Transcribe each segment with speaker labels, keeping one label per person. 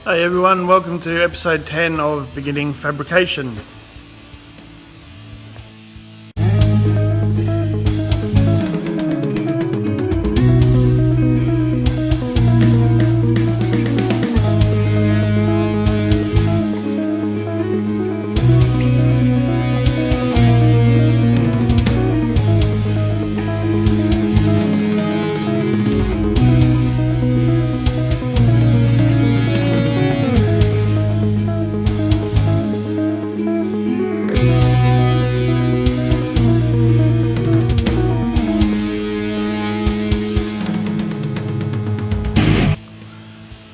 Speaker 1: Hey everyone, welcome to episode 10 of Beginning Fabrication.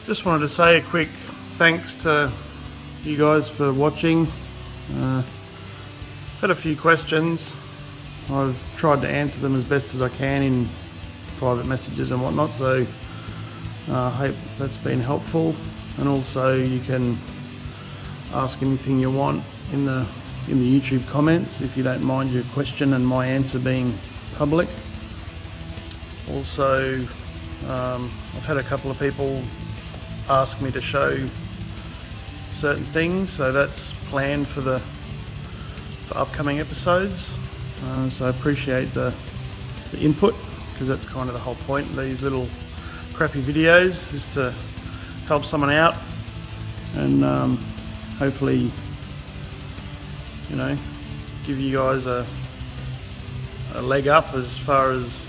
Speaker 1: Just wanted to say a quick thanks to you guys for watching. Had a few questions. I've tried to answer them as best as I can in private messages and whatnot, so I hope that's been helpful. And also you can ask anything you want in the YouTube comments if you don't mind your question and my answer being public. Also, I've had a couple of people ask me to show certain things, so that's planned for upcoming episodes. So I appreciate the input, because that's kind of the whole point of these little crappy videos, is to help someone out and hopefully, you know, give you guys a leg up as far as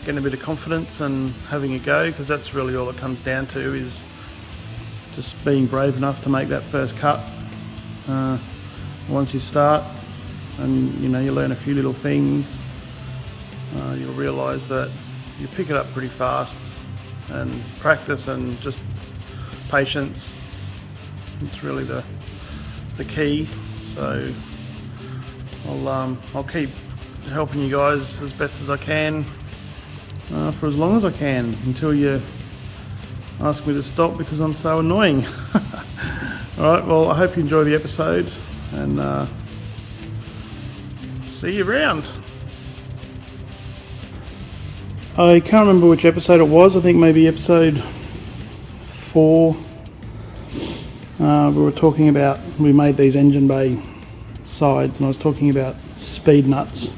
Speaker 1: getting a bit of confidence and having a go, because that's really all it comes down to, is just being brave enough to make that first cut. Once you start and you learn a few little things, you'll realise that you pick it up pretty fast, and practice and just patience, it's really the key. So I'll keep helping you guys as best as I can for as long as I can, until you ask me to stop because I'm so annoying. Alright, well, I hope you enjoy the episode, and see you around. I can't remember which episode it was. I think maybe episode 4. We made these engine bay sides, and I was talking about speed nuts.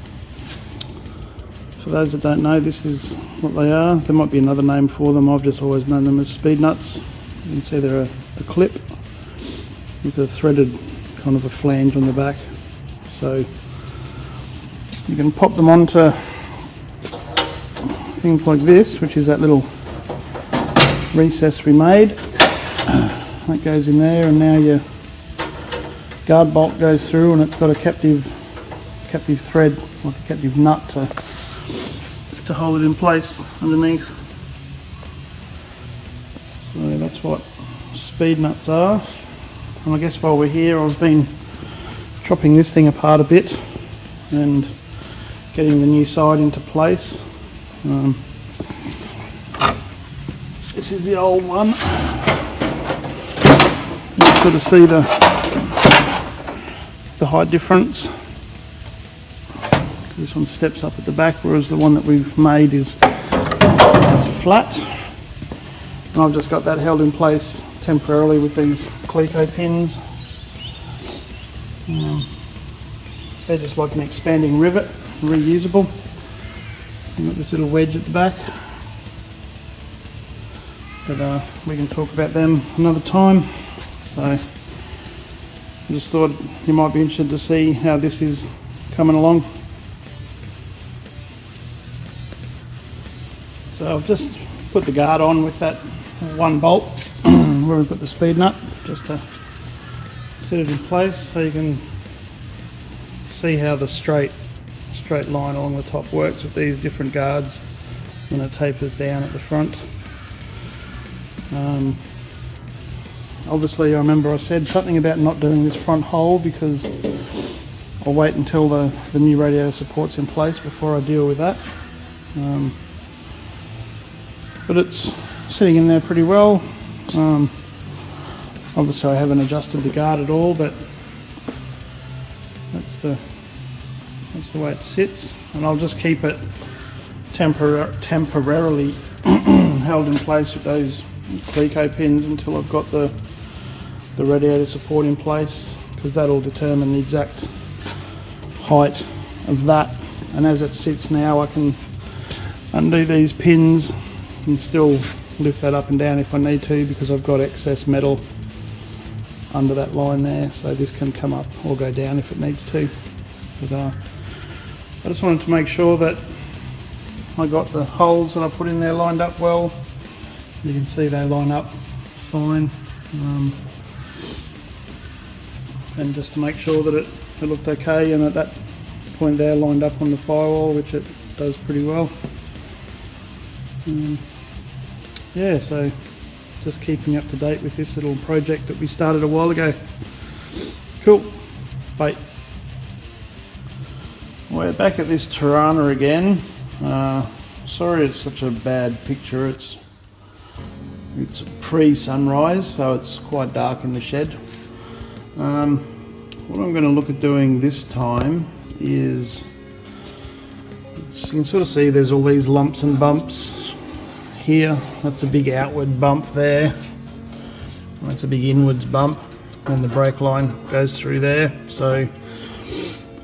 Speaker 1: For those that don't know, this is what they are. There might be another name for them. I've just always known them as speed nuts. You can see they're a clip with a threaded kind of a flange on the back. So you can pop them onto things like this, which is that little recess we made. That goes in there, and now your guard bolt goes through, and it's got a captive thread, like a captive nut to hold it in place underneath. So that's what speed nuts are. And I guess while we're here, I've been chopping this thing apart a bit and getting the new side into place. This is the old one. You can sort of see the height difference. This one steps up at the back, whereas the one that we've made is flat. And I've just got that held in place temporarily with these Cleco pins. They're just like an expanding rivet, reusable. I've got this little wedge at the back, but we can talk about them another time. So I just thought you might be interested to see how this is coming along. So I've just put the guard on with that one bolt where we put the speed nut, just to set it in place, so you can see how the straight line along the top works with these different guards when it tapers down at the front. Obviously, I remember I said something about not doing this front hole because I'll wait until the new radiator support's in place before I deal with that. But it's sitting in there pretty well. Obviously I haven't adjusted the guard at all, but that's the way it sits, and I'll just keep it temporarily held in place with those Cleco pins until I've got the the radiator support in place, because that'll determine the exact height of that. And as it sits now, I can undo these pins and still lift that up and down if I need to, because I've got excess metal under that line there, so this can come up or go down if it needs to. But I just wanted to make sure that I got the holes that I put in there lined up well. You can see they line up fine, and just to make sure that it looked okay, and at that point there lined up on the firewall, which it does pretty well. Yeah, so just keeping up to date with this little project that we started a while ago. Cool. Bye. We're back at this Tirana again. Sorry it's such a bad picture. It's pre-sunrise, so it's quite dark in the shed. What I'm going to look at doing this time is, you can sort of see there's all these lumps and bumps here. That's a big outward bump there. That's a big inwards bump, and the brake line goes through there. So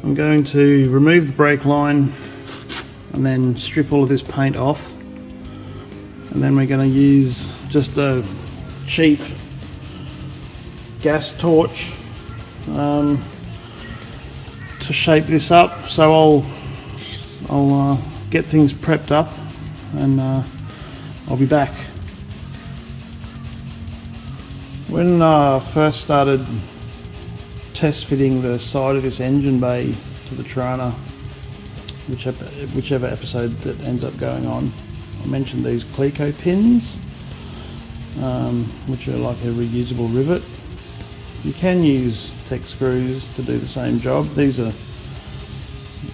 Speaker 1: I'm going to remove the brake line and then strip all of this paint off, and then we're going to use just a cheap gas torch to shape this up. So I'll get things prepped up, and I'll be back. When I first started test fitting the side of this engine bay to the Tirana, whichever episode that ends up going on, I mentioned these Cleco pins, which are like a reusable rivet. You can use tech screws to do the same job. These are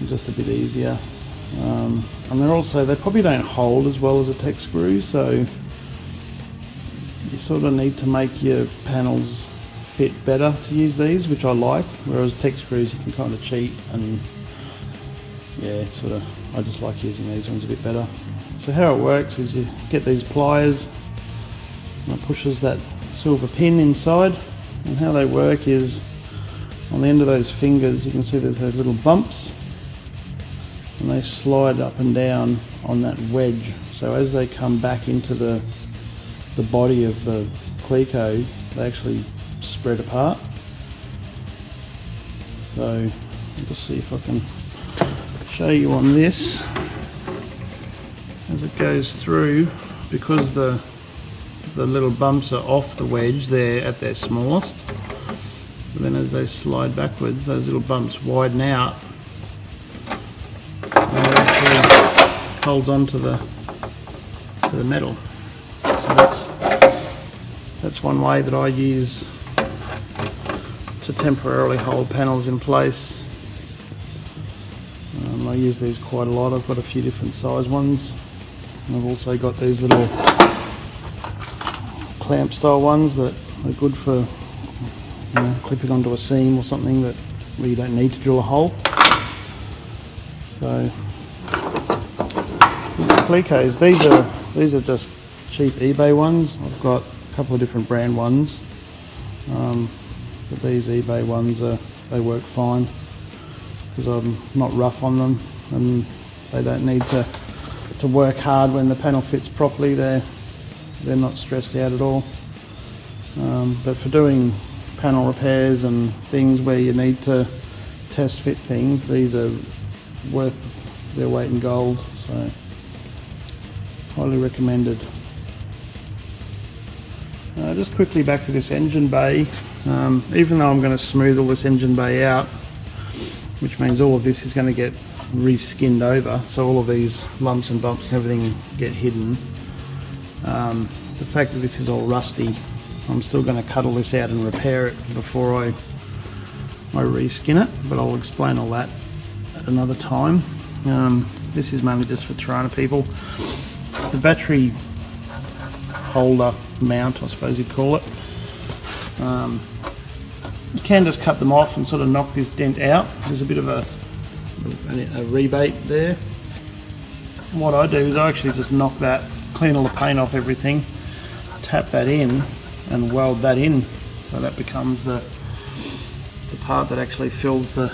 Speaker 1: just a bit easier, and they probably don't hold as well as a tech screw, so you sort of need to make your panels fit better to use these, which I like, whereas tech screws you can kind of cheat, and yeah, I just like using these ones a bit better. So how it works is you get these pliers, and it pushes that silver pin inside, and how they work is on the end of those fingers you can see there's those little bumps, and they slide up and down on that wedge. So as they come back into the body of the Cleco, they actually spread apart. So I'll just see if I can show you on this as it goes through, because the little bumps are off the wedge there at their smallest, but then as they slide backwards, those little bumps widen out, and it actually holds on to the metal. So that's one way that I use to temporarily hold panels in place. I use these quite a lot. I've got a few different size ones. And I've also got these little clamp style ones that are good for clipping onto a seam or something where you don't need to drill a hole. So Clecos, these are just cheap eBay ones. I've got a couple of different brand ones, but these eBay ones they work fine because I'm not rough on them, and they don't need to work hard when the panel fits properly. They're not stressed out at all. But for doing panel repairs and things where you need to test fit things, these are worth their weight in gold, so highly recommended. Just quickly back to this engine bay. Even though I'm going to smooth all this engine bay out, which means all of this is going to get re-skinned over, so all of these lumps and bumps and everything get hidden. The fact that this is all rusty, I'm still going to cut all this out and repair it before I re-skin it, but I'll explain all that at another time. This is mainly just for Tirana people. The battery holder mount, I suppose you'd call it, you can just cut them off and sort of knock this dent out. There's a bit of a rebate there. What I do is I actually just knock that, clean all the paint off everything, tap that in and weld that in So that becomes the part that actually fills the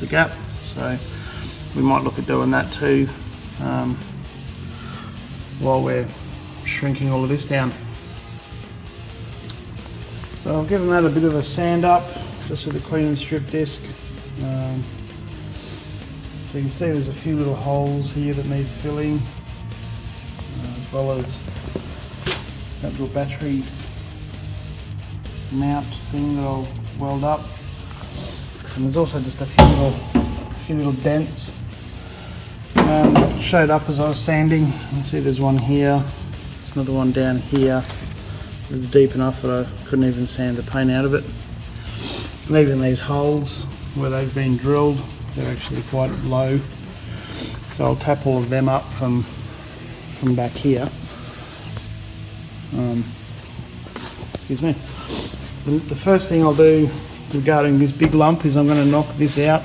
Speaker 1: gap. So we might look at doing that too while we're shrinking all of this down. So I've given that a bit of a sand up just with a clean and strip disc. So you can see there's a few little holes here that need filling, as well as that little battery mount thing that I'll weld up. And there's also just a few little dents. Showed up as I was sanding. You can see there's one here, another one down here. It's deep enough that I couldn't even sand the paint out of it. And even these holes where they've been drilled, they're actually quite low. So I'll tap all of them up from back here. Excuse me. The first thing I'll do regarding this big lump is I'm going to knock this out.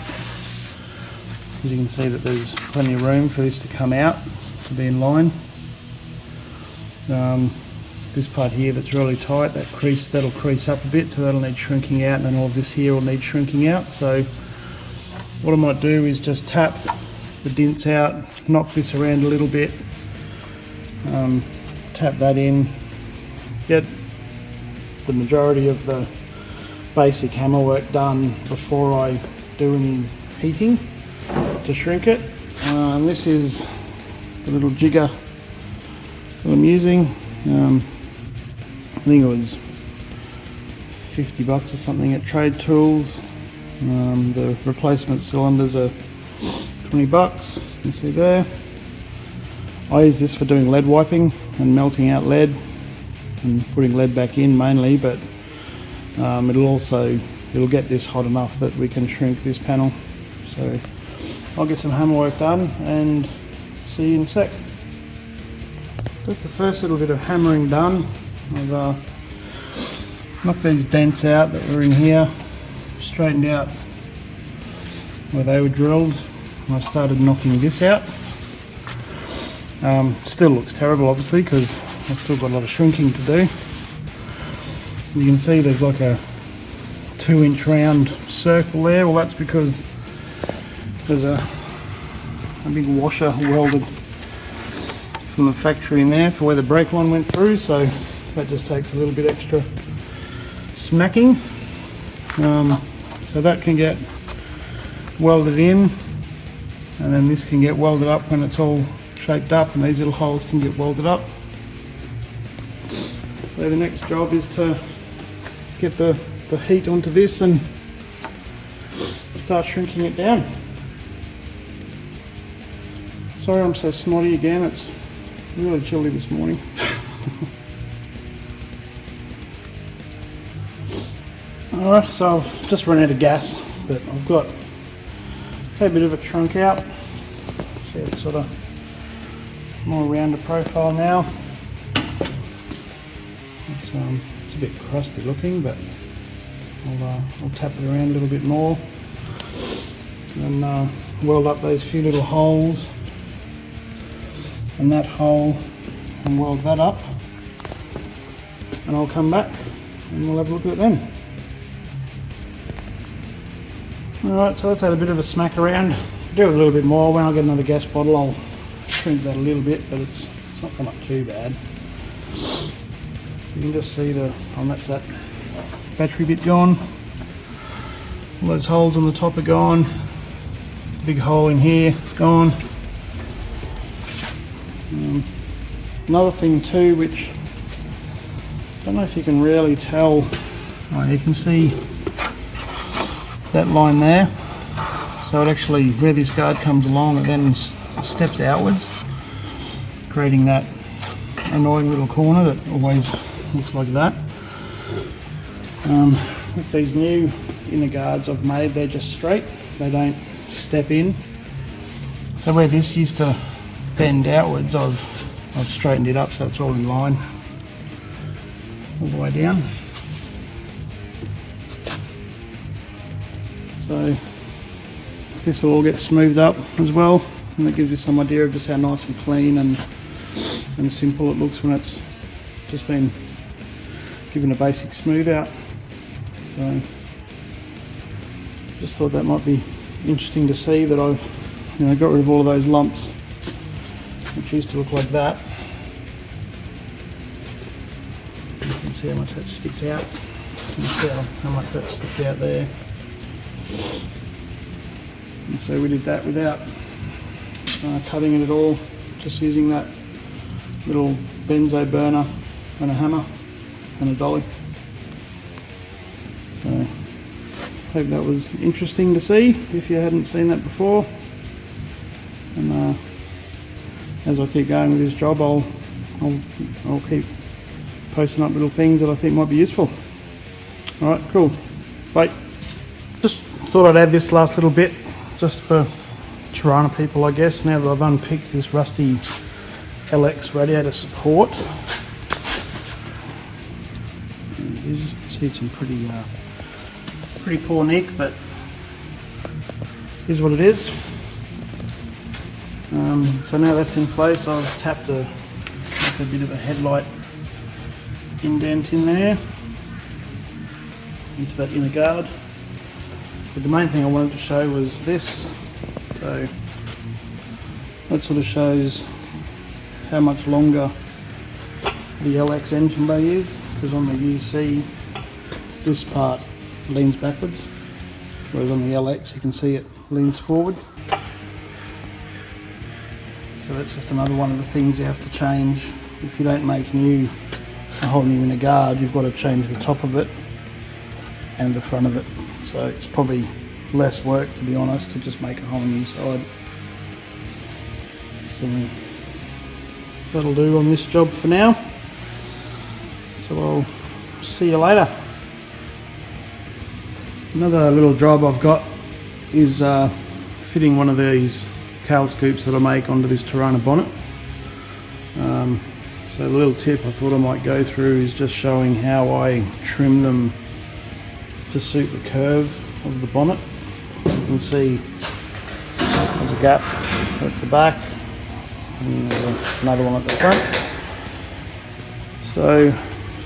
Speaker 1: As you can see that there's plenty of room for this to come out, to be in line. This part here that's really tight, that'll crease up a bit, so that'll need shrinking out, and then all of this here will need shrinking out. So what I might do is just tap the dents out, knock this around a little bit, tap that in, get the majority of the basic hammer work done before I do any heating to shrink it. And this is the little jigger that I'm using. I think it was 50 bucks or something at Trade Tools. The replacement cylinders are 20 bucks, as you can see there. I use this for doing lead wiping and melting out lead and putting lead back in mainly, but it'll get this hot enough that we can shrink this panel. So I'll get some hammer work done and see you in a sec. That's the first little bit of hammering done. I've knocked these dents out that were in here, straightened out where they were drilled, and I started knocking this out. Still looks terrible obviously because I've still got a lot of shrinking to do. You can see there's like a 2-inch round circle there. Well, that's because there's a big washer welded from the factory in there for where the brake line went through, so that just takes a little bit extra smacking. So that can get welded in, and then this can get welded up when it's all shaped up, and these little holes can get welded up. So the next job is to get the heat onto this and start shrinking it down. Sorry I'm so snotty again, it's really chilly this morning. Alright, so I've just run out of gas, but I've got a fair bit of a trunk out. See, it's sort of more rounder profile now. It's a bit crusty looking, but I'll tap it around a little bit more and weld up those few little holes and that hole, and weld that up, and I'll come back and we'll have a look at it then. Alright, so let's add a bit of a smack around. Do it a little bit more. When I get another gas bottle I'll shrink that a little bit, but it's not come up too bad. You can just see that's that battery bit gone. All those holes on the top are gone. Big hole in here, gone. Another thing too, which I don't know if you can really tell, you can see that line there. So it actually, where this guard comes along, it then steps outwards, creating that annoying little corner that always looks like that. With these new inner guards I've made, they're just straight, they don't step in. So where this used to bend outwards, I've straightened it up so it's all in line all the way down. So this will all get smoothed up as well, and that gives you some idea of just how nice and clean and simple it looks when it's just been given a basic smooth out. So just thought that might be interesting to see that I've got rid of all of those lumps which used to look like that. You can see how much that sticks out. You can see how much that sticks out there. And so we did that without cutting it at all, just using that little benzo burner and a hammer and a dolly. So hope that was interesting to see if you hadn't seen that before. And as I keep going with this job, I'll keep posting up little things that I think might be useful. Alright, cool. Bye. Just thought I'd add this last little bit just for Tirana people, I guess, now that I've unpicked this rusty LX radiator support. You see some pretty poor nick, but here's what it is. So now that's in place, I've tapped a bit of a headlight indent in there into that inner guard. But the main thing I wanted to show was this. So that sort of shows how much longer the LX engine bay is, because on the UC this part leans backwards, whereas on the LX you can see it leans forward. So that's just another one of the things you have to change. If you don't make a whole new inner guard, you've got to change the top of it and the front of it. So it's probably less work, to be honest, to just make a whole new side. So that'll do on this job for now. So I'll see you later. Another little job I've got is fitting one of these cowl scoops that I make onto this Tirana bonnet. So the little tip I thought I might go through is just showing how I trim them to suit the curve of the bonnet. You can see there's a gap at the back and there's another one at the front. So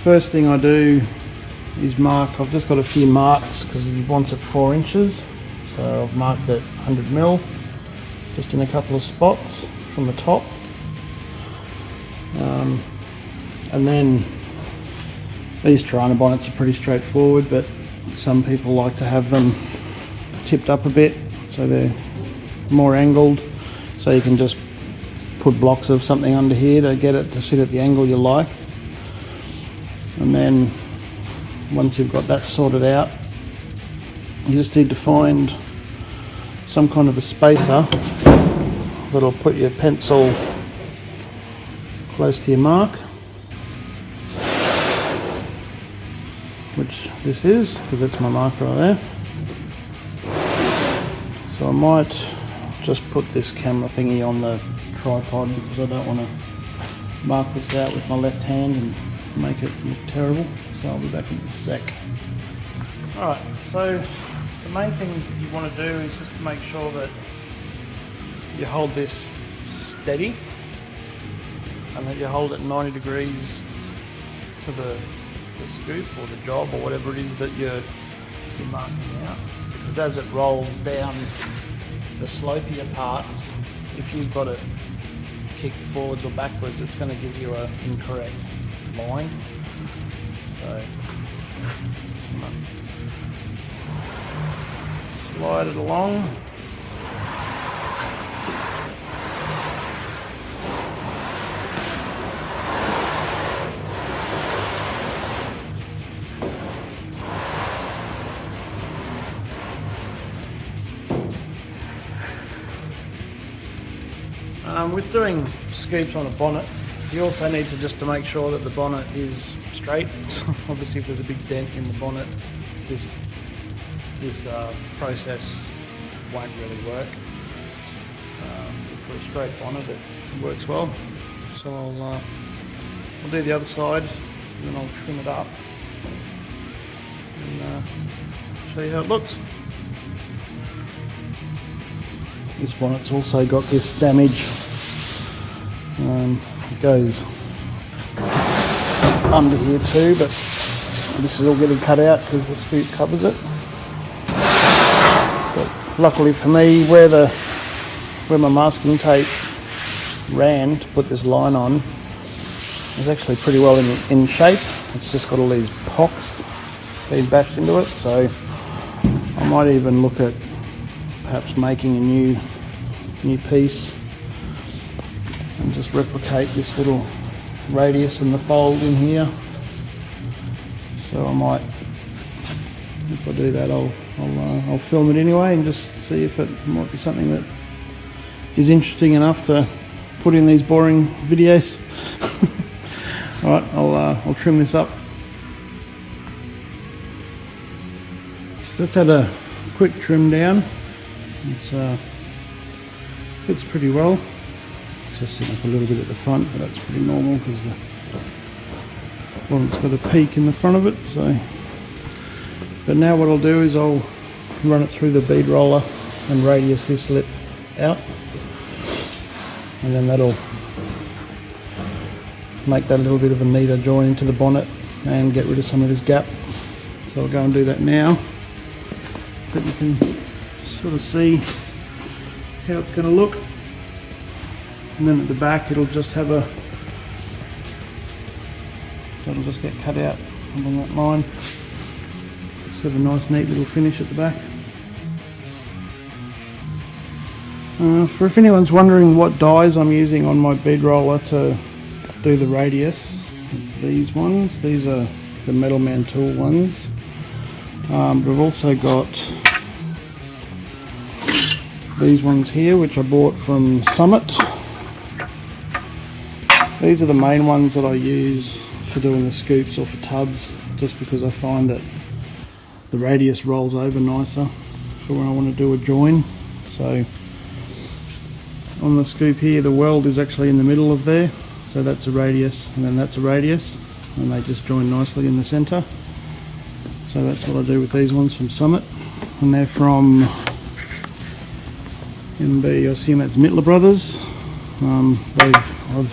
Speaker 1: first thing I do is mark. I've just got a few marks because he wants it 4 inches, so I've marked it 100mm just in a couple of spots from the top. And then these Tirana bonnets are pretty straightforward, but some people like to have them tipped up a bit so they're more angled, so you can just put blocks of something under here to get it to sit at the angle you like. And then once you've got that sorted out, you just need to find some kind of a spacer that'll put your pencil close to your mark, which this is, because that's my mark right there. So I might just put this camera thingy on the tripod because I don't want to mark this out with my left hand and make it look terrible. So I'll be back in a sec. Alright, so the main thing you want to do is just to make sure that you hold this steady and that you hold it 90 degrees to the scoop or the job or whatever it is that you're marking out. Because as it rolls down the slopier parts, if you've got it kicked forwards or backwards, it's going to give you an incorrect line. So slide it along. With doing scoops on a bonnet, you also need to make sure that the bonnet is straight. Obviously if there's a big dent in the bonnet, this process won't really work. For a straight bonnet it works well. So I'll do the other side and then I'll trim it up and show you how it looks. This bonnet's also got this damage. It goes under here too, but this is all getting cut out because the scoop covers it. But luckily for me, where my masking tape ran to put this line on is actually pretty well in shape. It's just got all these pocks being bashed into it, so I might even look at perhaps making a new piece and just replicate this little radius in the fold in here. So I might, if I do that, I'll film it anyway and just see if it might be something that is interesting enough to put in these boring videos. Alright, I'll trim this up. Let's have a quick trim down. It fits pretty well. It's just sitting up a little bit at the front, but that's pretty normal because it's got a peak in the front of it. So, but now what I'll do is I'll run it through the bead roller and radius this lip out, and then that'll make that a little bit of a neater join into the bonnet and get rid of some of this gap. So I'll go and do that now, but you can sort of see how it's going to look. And then at the back it'll just have that'll just get cut out along that line. Just have a nice neat little finish at the back. For if anyone's wondering what dies I'm using on my bead roller to do the radius, it's these ones. These are the Metal Man Tool ones. But I've also got these ones here, which I bought from Summit. These are the main ones that I use for doing the scoops or for tubs, just because I find that the radius rolls over nicer for when I want to do a join. So on the scoop here, the weld is actually in the middle of there, so that's a radius and then that's a radius, and they just join nicely in the center. So that's what I do with these ones from Summit, and they're from MB, I assume that's Mittler Brothers. I've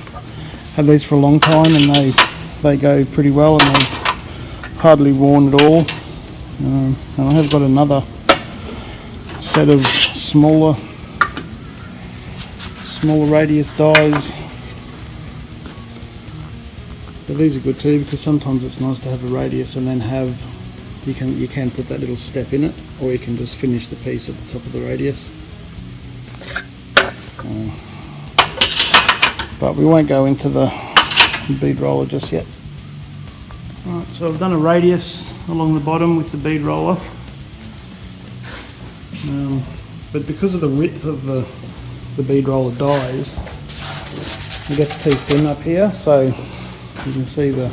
Speaker 1: had these for a long time and they go pretty well, and they've hardly worn at all. And I have got another set of smaller radius dies. So these are good too, because sometimes it's nice to have a radius and then you can put that little step in it, or you can just finish the piece at the top of the radius. But we won't go into the bead roller just yet. Alright, so I've done a radius along the bottom with the bead roller, but because of the width of the bead roller dies, it gets too thin up here, so you can see the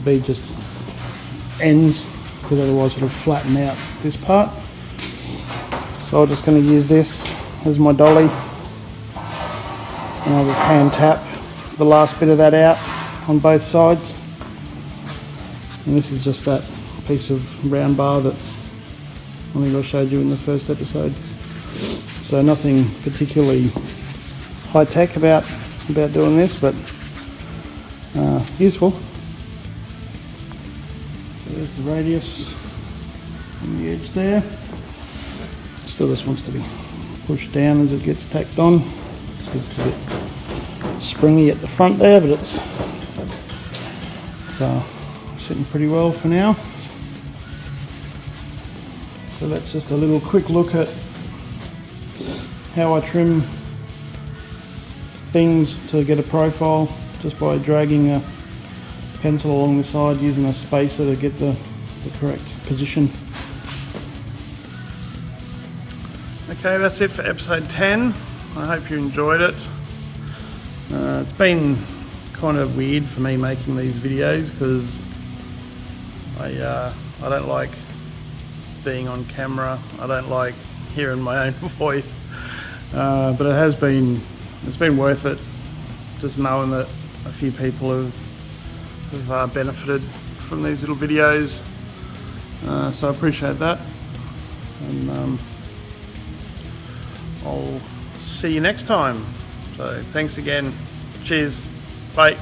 Speaker 1: bead just ends, because otherwise it'll flatten out this part. So I'm just going to use this as my dolly, and I'll just hand tap the last bit of that out on both sides. And this is just that piece of round bar that I think I showed you in the first episode. So nothing particularly high tech about doing this, but useful. So there's the radius on the edge there. Still just wants to be pushed down as it gets tacked on. It's a bit springy at the front there, but it's sitting pretty well for now. So that's just a little quick look at how I trim things to get a profile, just by dragging a pencil along the side using a spacer to get the correct position. Okay, that's it for episode 10. I hope you enjoyed it. It's been kind of weird for me making these videos, because I don't like being on camera. I don't like hearing my own voice, but it's been worth it, just knowing that a few people have benefited from these little videos. So I appreciate that, and I'll see you next time. So thanks again. Cheers. Bye.